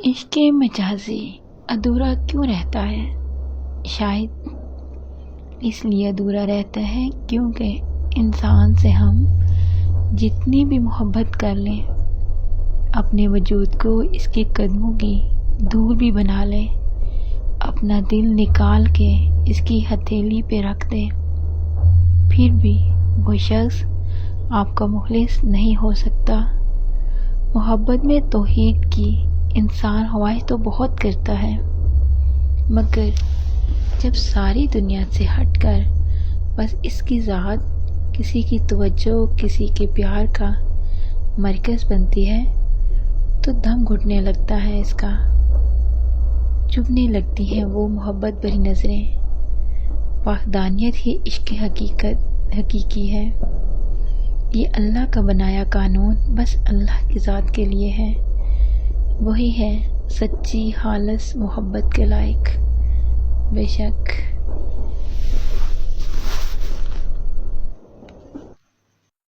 عشق مجازی ادھورا کیوں رہتا ہے؟ شاید اس لیے ادھورا رہتا ہے کیونکہ انسان سے ہم جتنی بھی محبت کر لیں، اپنے وجود کو اس کے قدموں کی دھول بھی بنا لیں، اپنا دل نکال کے اس کی ہتھیلی پہ رکھ دیں، پھر بھی وہ شخص آپ کا مخلص نہیں ہو سکتا۔ محبت میں توحید کی انسان خواہش تو بہت کرتا ہے، مگر جب ساری دنیا سے ہٹ کر بس اس کی ذات کسی کی توجہ، کسی کے پیار کا مرکز بنتی ہے تو دم گھٹنے لگتا ہے، اس کا چبھنے لگتی ہیں وہ محبت بھری نظریں۔ وحدانیت ہی عشق حقیقی ہے، یہ اللہ کا بنایا قانون بس اللہ کی ذات کے لیے ہے، وہی ہے سچی خالص محبت کے لائق۔ بے شک